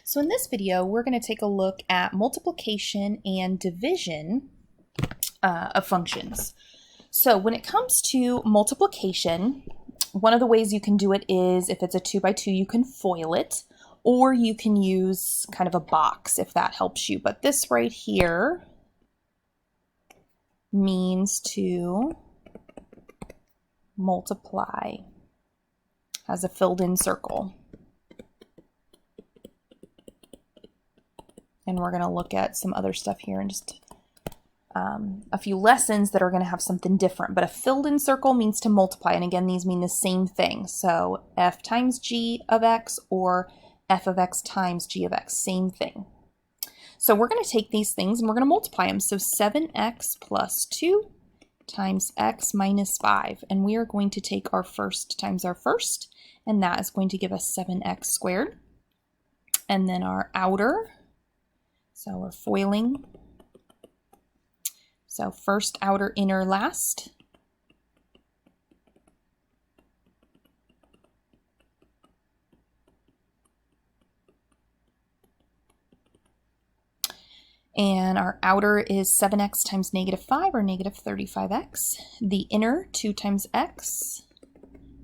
So in this video, we're going to take a look at multiplication and division of functions. So when it comes to multiplication, one of the ways you can do it is if it's a 2 by 2, you can FOIL it, or you can use kind of a box if that helps you. But this right here means to multiply, has a filled in circle. And we're going to look at some other stuff here in just a few lessons that are going to have something different. But a filled in circle means to multiply. And again, these mean the same thing. So f times g of x or f of x times g of x, same thing. So we're going to take these things and we're going to multiply them. So 7x plus 2 times x minus 5. And we are going to take our first times our first, and that is going to give us 7x squared. And then our outer, so we're foiling. So first, outer, inner, last. And our outer is 7x times negative 5, or negative 35x. The inner, 2 times x.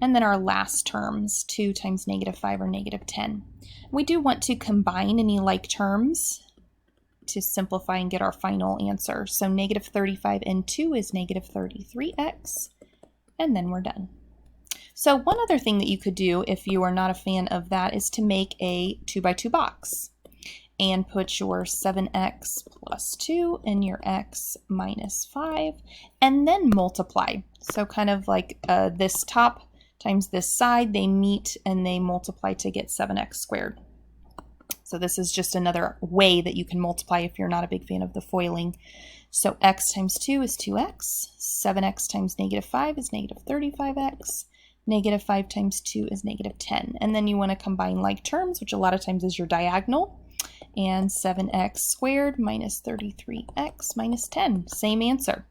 And then our last terms, 2 times negative 5, or negative 10. We do want to combine any like terms to simplify and get our final answer. So negative 35 and 2 is negative 33x. And then we're done. So one other thing that you could do if you are not a fan of that is to make a 2 by 2 box and put your 7x plus 2 and your x minus 5 and then multiply. So kind of like this top times this side, they meet and they multiply to get 7x squared. So this is just another way that you can multiply if you're not a big fan of the foiling. So x times 2 is 2x, 7x times negative 5 is negative 35x, negative 5 times 2 is negative 10. And then you want to combine like terms, which a lot of times is your diagonal, and 7x squared minus 33x minus 10, same answer.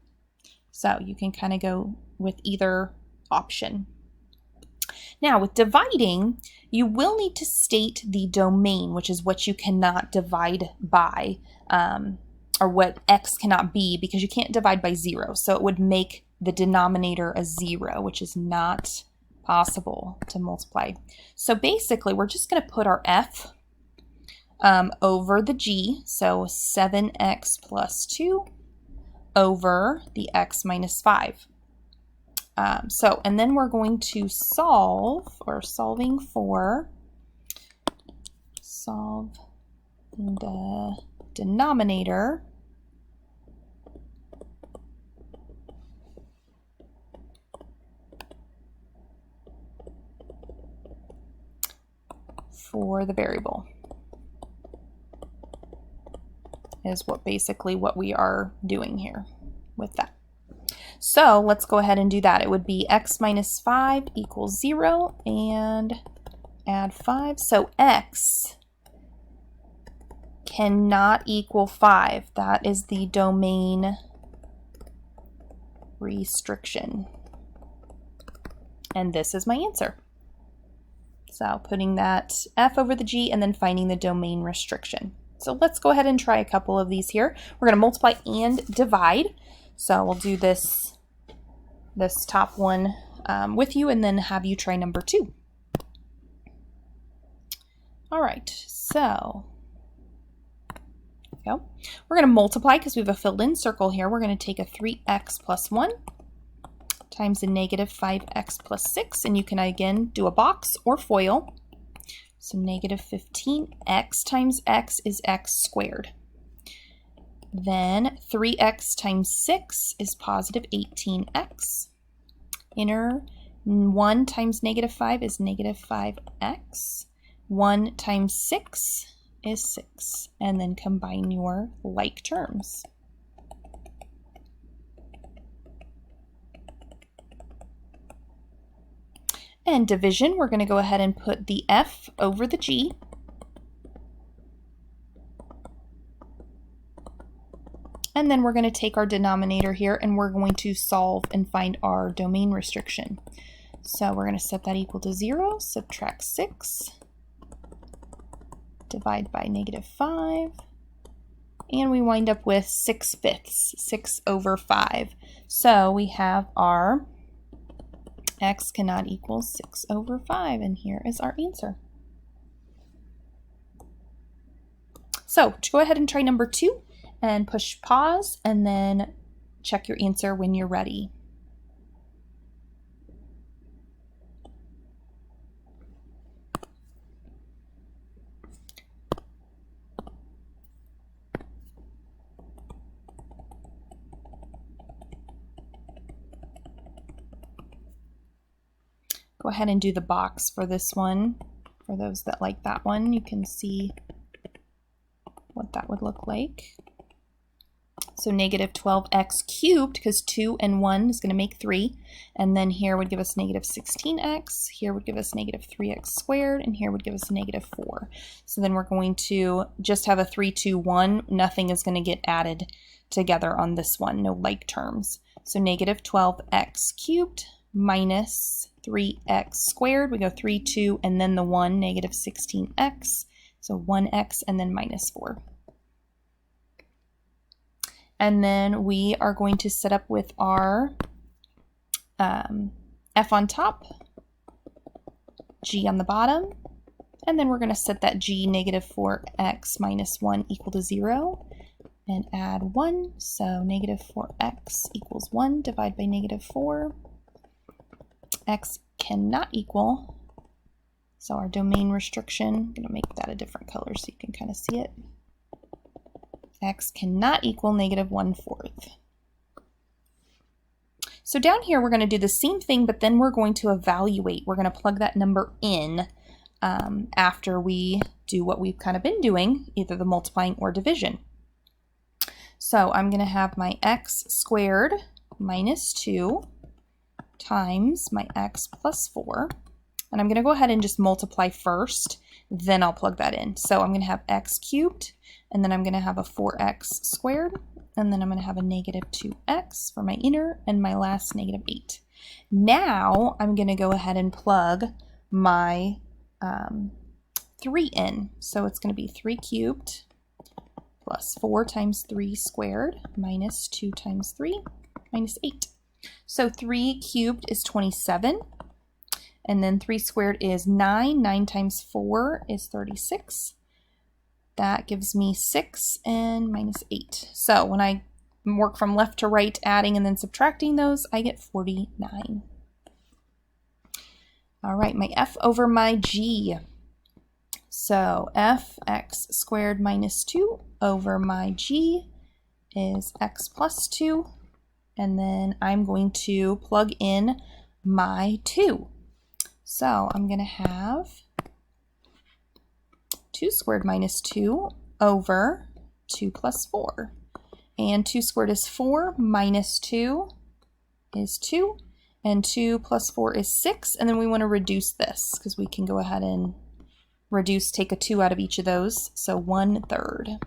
So you can kind of go with either option. Now with dividing, you will need to state the domain, which is what you cannot divide by, or what x cannot be, because you can't divide by 0. So it would make the denominator a 0, which is not possible to multiply. So basically, we're just going to put our f over the g, so 7x plus 2 over the x minus 5. And then we're going to solve the denominator for the variable is basically what we are doing here with that. So let's go ahead and do that. It would be x minus 5 equals 0 and add 5. So x cannot equal 5. That is the domain restriction. And this is my answer. So putting that f over the g and then finding the domain restriction. So let's go ahead and try a couple of these here. We're going to multiply and divide. So we'll do this top one with you and then have you try number 2. All right, so there we go. We're going to multiply because we have a filled in circle here. We're going to take a 3x plus 1 times a negative 5x plus 6. And you can again do a box or FOIL. So negative 15x times x is x squared. Then 3x times 6 is positive 18x. Inner 1 times negative 5 is negative 5x. 1 times 6 is 6. And then combine your like terms. And division, we're going to go ahead and put the f over the g. And then we're going to take our denominator here and we're going to solve and find our domain restriction. So we're going to set that equal to 0, subtract 6, divide by -5. And we wind up with 6/5, 6/5. So we have our x cannot equal 6/5, and here is our answer. So to go ahead and try number 2 and push pause and then check your answer when you're ready. Go ahead and do the box for this one. For those that like that one, you can see what that would look like. So -12x cubed, because 2 and 1 is going to make 3. And then here would give us -16x. Here would give us -3x squared. And here would give us -4. So then we're going to just have a 3, 2, 1. Nothing is going to get added together on this one. No like terms. So -12x cubed minus 3x squared. We go 3, 2, and then the 1, -16x. So 1x and then -4. And then we are going to set up with our f on top, g on the bottom, and then we're going to set that g -4x minus 1 equal to 0 and add 1. So -4x equals 1, divide by -4. X cannot equal, so our domain restriction, I'm going to make that a different color so you can kind of see it. X cannot equal -1/4. So down here we're going to do the same thing, but then we're going to evaluate. We're going to plug that number in after we do what we've kind of been doing, either the multiplying or division. So I'm going to have my x squared minus 2 times my x plus 4. And I'm going to go ahead and just multiply first, then I'll plug that in. So I'm going to have x cubed, and then I'm going to have a 4x squared, and then I'm going to have a -2x for my inner, and my last -8. Now I'm going to go ahead and plug my 3 in. So it's going to be 3 cubed plus 4 times 3 squared minus 2 times 3 minus 8. So 3 cubed is 27, and then 3 squared is 9. 9 times 4 is 36. That gives me 6 and minus 8. So when I work from left to right, adding and then subtracting those, I get 49. All right, my f over my g. So fx squared minus 2 over my g is x plus 2. And then I'm going to plug in my 2. So I'm going to have 2 squared minus 2 over 2 plus 4. And 2 squared is 4, minus 2 is 2, and 2 plus 4 is 6. And then we want to reduce this, because we can go ahead and reduce, take a 2 out of each of those. So 1/3.